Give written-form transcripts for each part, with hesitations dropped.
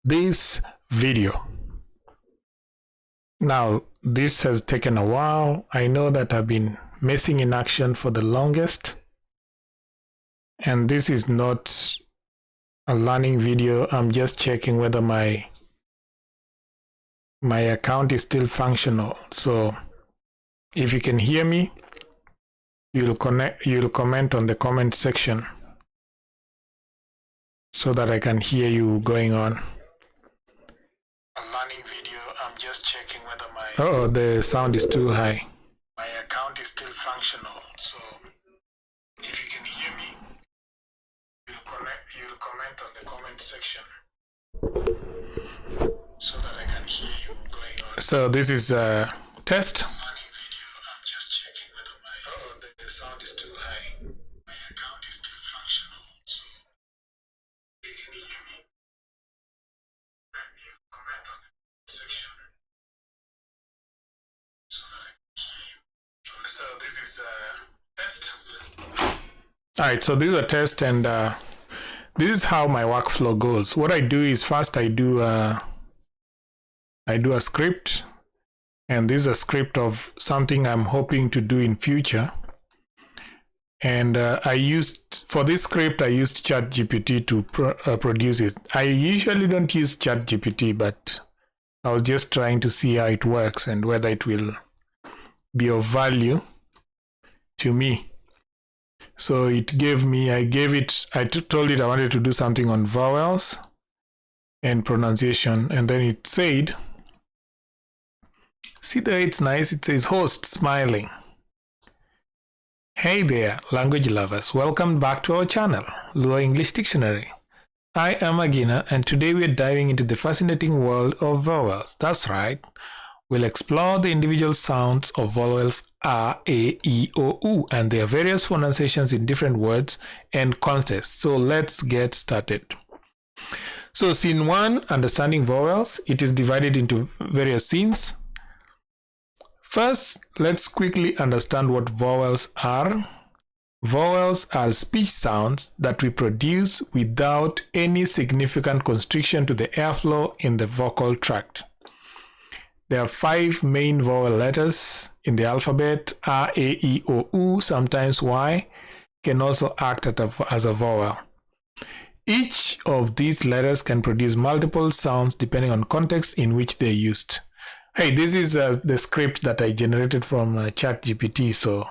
this video. Now, this has taken a while. I know that I've been missing in action for the longest, and this is not a learning video. I'm just checking whether my account is still functional. So if you can hear me, you'll comment on the comment section so that I can hear you going on. A learning video. I'm just checking whether my the sound is too high. My account is still functional. So if you can hear me, you'll comment on the comment section so that I can hear you going on. So this is a test. Learning video. I'm just checking whether my the sound is too high. My account is still functional. So if you can hear me, you comment on the section so that I can hear you. So this is a test. All right, so this is a test, and this is how my workflow goes. What I do is first I do a script, and this is a script of something I'm hoping to do in future. And for this script, I used ChatGPT to produce it. I usually don't use ChatGPT, but I was just trying to see how it works and whether it will be of value to me. So it gave me, I told it I wanted to do something on vowels and pronunciation. And then it said, see there, it's nice. It says host smiling. Hey there, language lovers. Welcome back to our channel, Luo English Dictionary. I am Agina, and today we are diving into the fascinating world of vowels. That's right. We'll explore the individual sounds of vowels A, E, O, U, and their various pronunciations in different words and contexts. So let's get started. So scene 1, understanding vowels. It is divided into various scenes. First, let's quickly understand what vowels are. Vowels are speech sounds that we produce without any significant constriction to the airflow in the vocal tract. There are 5 main vowel letters in the alphabet. A, E, O, U, sometimes Y, can also act as a vowel. Each of these letters can produce multiple sounds depending on context in which they're used. Hey, this is the script that I generated from ChatGPT, so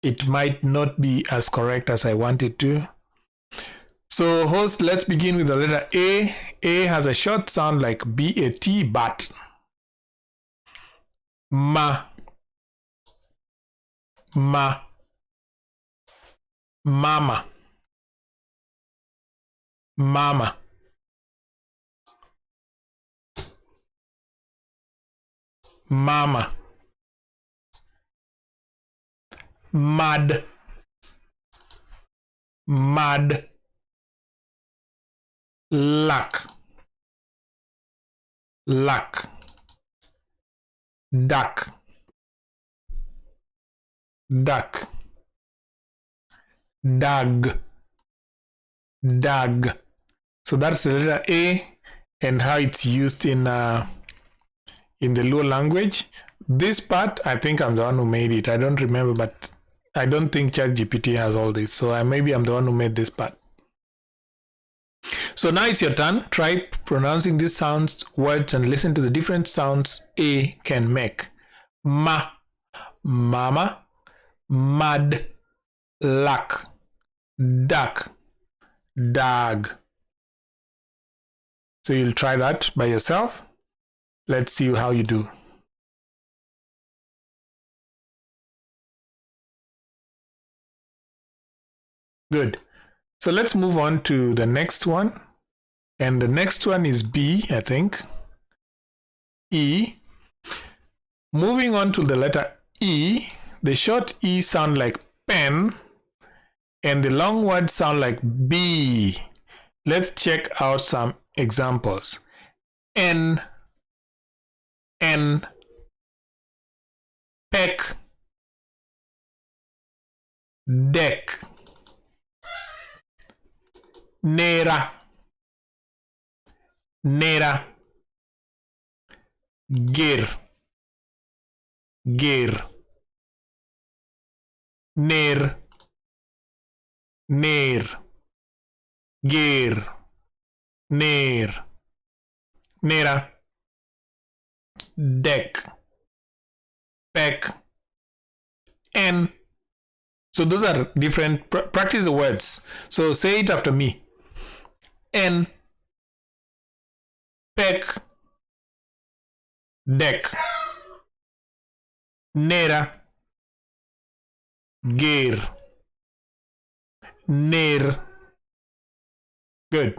it might not be as correct as I want it to. So host, let's begin with the letter A. A has a short sound like B-A-T, but. Ma. Ma. Mama. Mama. Mama. Mud. Mud. Luck. Luck. Duck. Duck. Dug. Dug. So that's the letter A and how it's used in the Luo language. This part, I think I'm the one who made it. I don't remember, but I don't think ChatGPT has all this. So maybe I'm the one who made this part. So now it's your turn. Try pronouncing these sounds, words, and listen to the different sounds A can make. Ma, mama, mud, luck, duck, dog. So you'll try that by yourself. Let's see how you do. Good. So let's move on to the next one. And the next one is B, I think. E. Moving on to the letter E, the short E sound like pen, and the long words sound like B. Let's check out some examples. N, peck, deck, nera, nera, gir, gir, ner, ner, gir, ner, nera, deck, peck, and so those are different. Practice the words. So say it after me. En, peck, deck, nera, gir, ner. Good.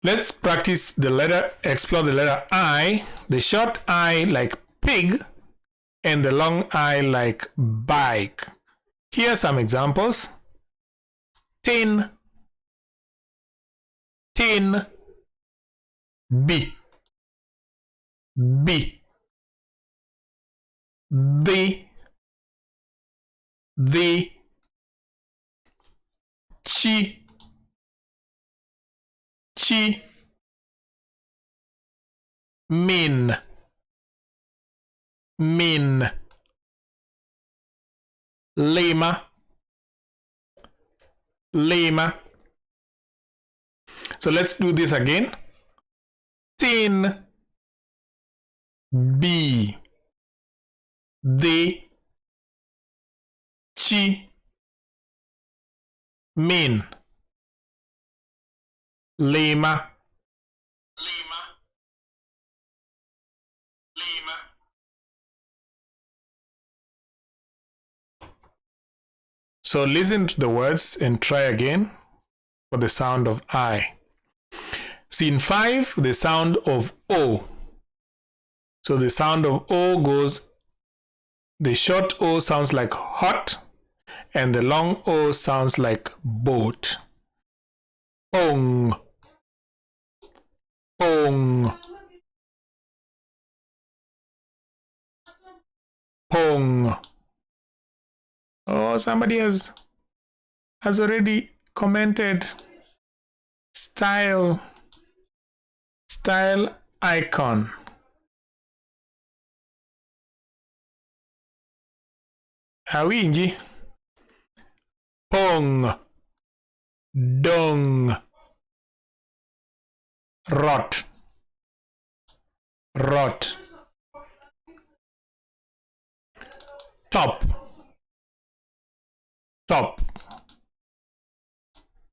Let's practice the letter, explore the letter I, the short I like pig, and the long I like bike. Here are some examples. Tin, tin, B, B, the, chi, chi, min, min, lima, lima. So let's do this again. Tin, B, the, chi, min, lima, lima, lima. So listen to the words and try again for the sound of I. Scene 5, the sound of O. So the sound of O goes, the short O sounds like hot, and the long O sounds like boat. Pong, pong, pong. Oh, somebody has already commented. Style icon. Awinji. Pong, dong, rot, rot, top, top,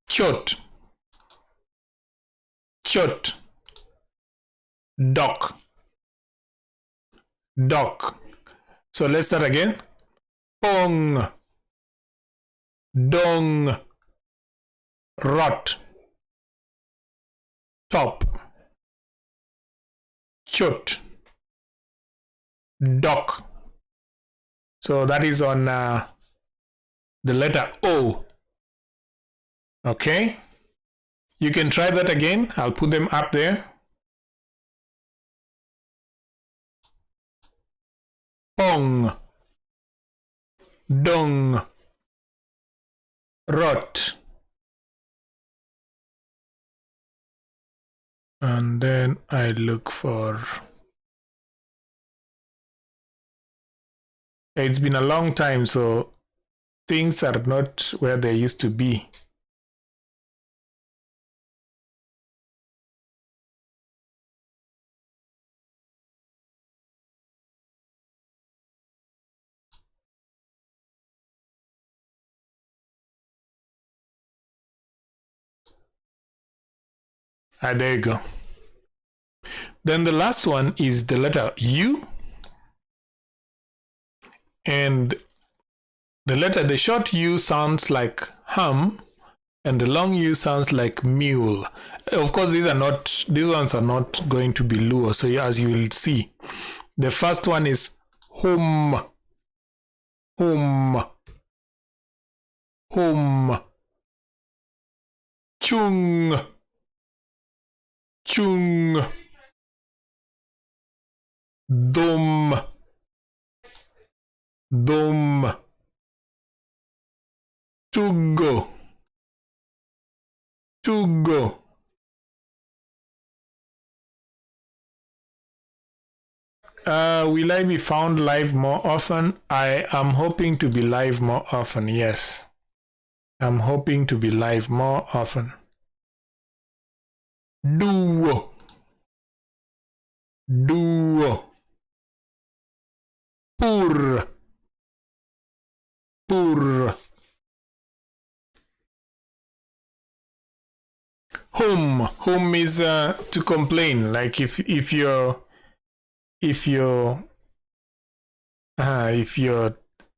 chot, chot, dock, dock. So let's start again. Pong, dong, rot, top, chot, dock. So that is on the letter O. Okay, you can try that again. I'll put them up there. Pong, dong, rot, and then I look for, it's been a long time, so things are not where they used to be. Ah, there you go. Then the last one is the letter U. And the short U sounds like hum, and the long U sounds like mule. Of course, these ones are not going to be Luo. So as you will see, the first one is hum, hum, hum, chung, chung, dum, dum, tugo, tugo, Will I be found live more often? I am hoping to be live more often. Yes. I'm hoping to be live more often. Duo. Duo. Pur. Pur. Hum is to complain. Like if you're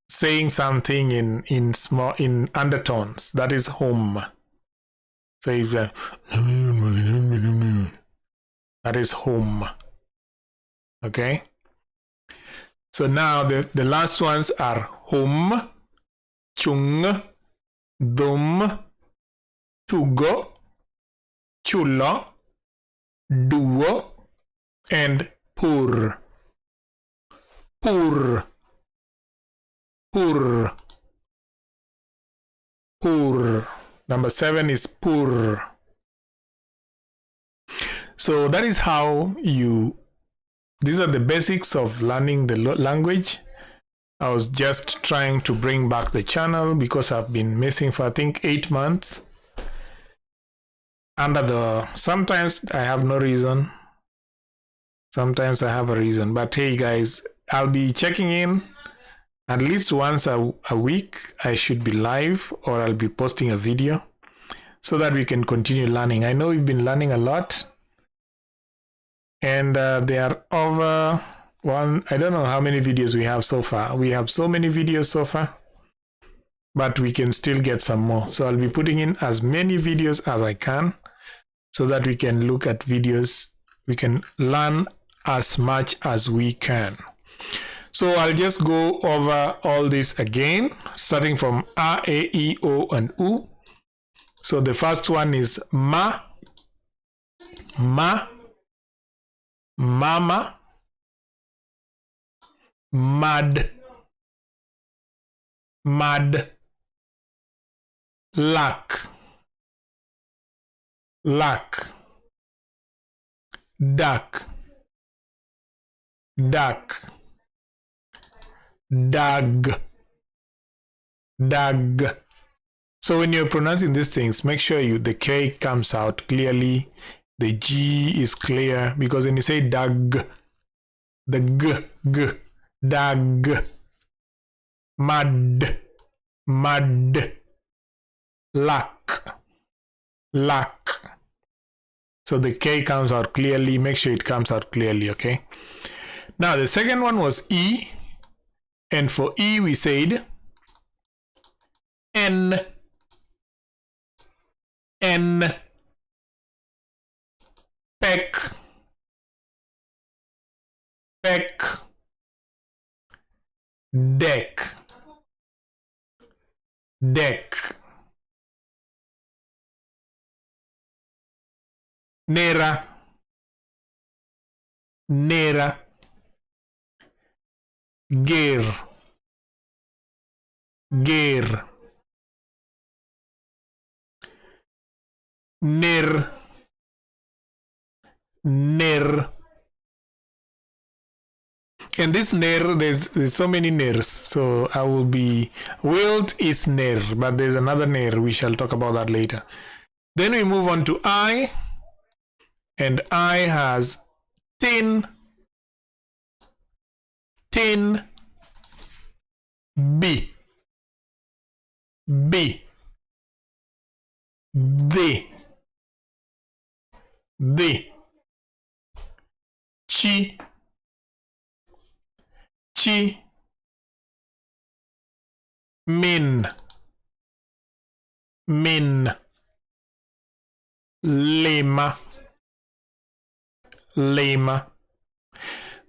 saying something in undertones, that is hum. So if that is hum. Okay. So now the last ones are hum, chung, dum, tugo, chulo, duo, and pur. Pur. Pur. Pur. Number 7 is pur. So that is how these are the basics of learning the language. I was just trying to bring back the channel because I've been missing for I think 8 months. Sometimes I have no reason. Sometimes I have a reason. But hey guys, I'll be checking in at least once a week. I should be live or I'll be posting a video so that we can continue learning. I know we've been learning a lot. And there are over I don't know how many videos we have so far. We have so many videos so far, but we can still get some more. So I'll be putting in as many videos as I can so that we can look at videos. We can learn as much as we can. So I'll just go over all this again, starting from A, E, I, O, and U. So the first one is ma, mama, mad, luck, duck, dag. So when you're pronouncing these things, make sure the K comes out clearly. The G is clear, because when you say dag, the g, dag, mud, luck. So the K comes out clearly. Make sure it comes out clearly, okay? Now the second one was E, and for E we said N, peck, deck, nera, gear, ner, and this ner, there's so many ners, so I will be, wilt is ner, but there's another ner. We shall talk about that later. Then we move on to I, and I has tin, B, the, chi, min, lema.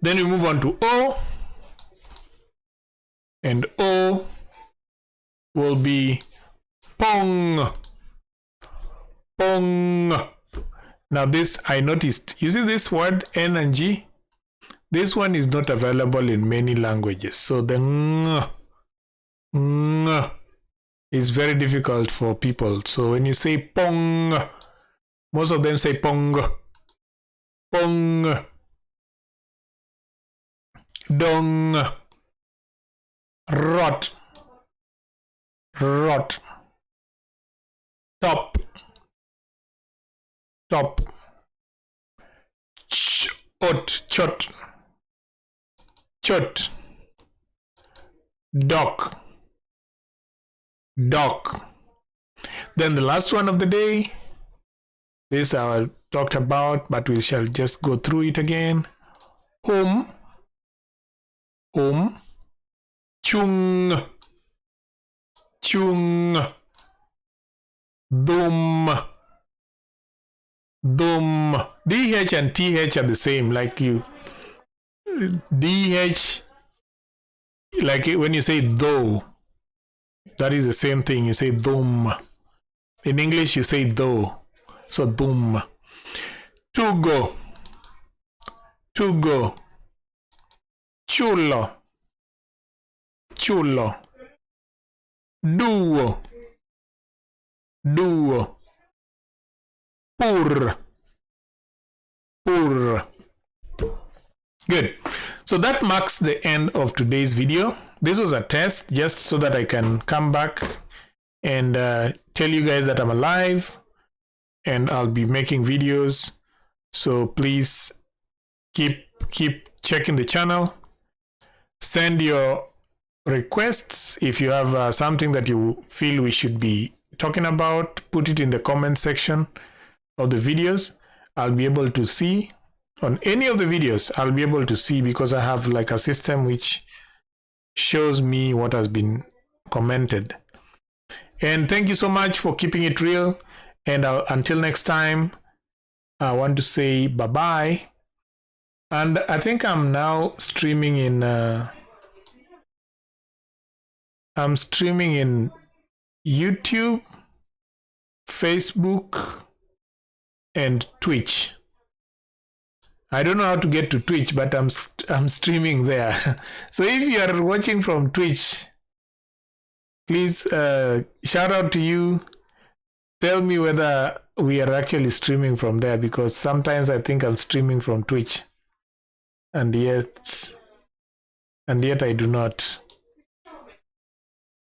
Then we move on to O, and O will be pong. Now this, I noticed, you see this word N and G? This one is not available in many languages. So the ng is very difficult for people. So when you say pong, most of them say pong. dong, rot, rot, top, top, chot, chot, chot, dock, dock. Then the last one of the day, this I talked about, but we shall just go through it again. Home, home, chung, chung, dum, dum. DH and TH are the same, like you DH, like when you say though, that is the same thing. You say dum. In English, you say though. So dum. To go. To go. Chulo. Chulo. Duo. Duo. Pur. Pur. Good. So that marks the end of today's video. This was a test just so that I can come back and tell you guys that I'm alive and I'll be making videos. So please keep checking the channel. Send your requests. If you have something that you feel we should be talking about, put it in the comment section of the videos. I'll be able to see on any of the videos. I'll be able to see because I have like a system which shows me what has been commented. And thank you so much for keeping it real. And until next time, I want to say bye-bye. And I think I'm now streaming in YouTube, Facebook, and Twitch. I don't know how to get to Twitch, but I'm streaming there. So if you are watching from Twitch, please shout out to you. Tell me whether we are actually streaming from there, because sometimes I think I'm streaming from Twitch, and yet I do not.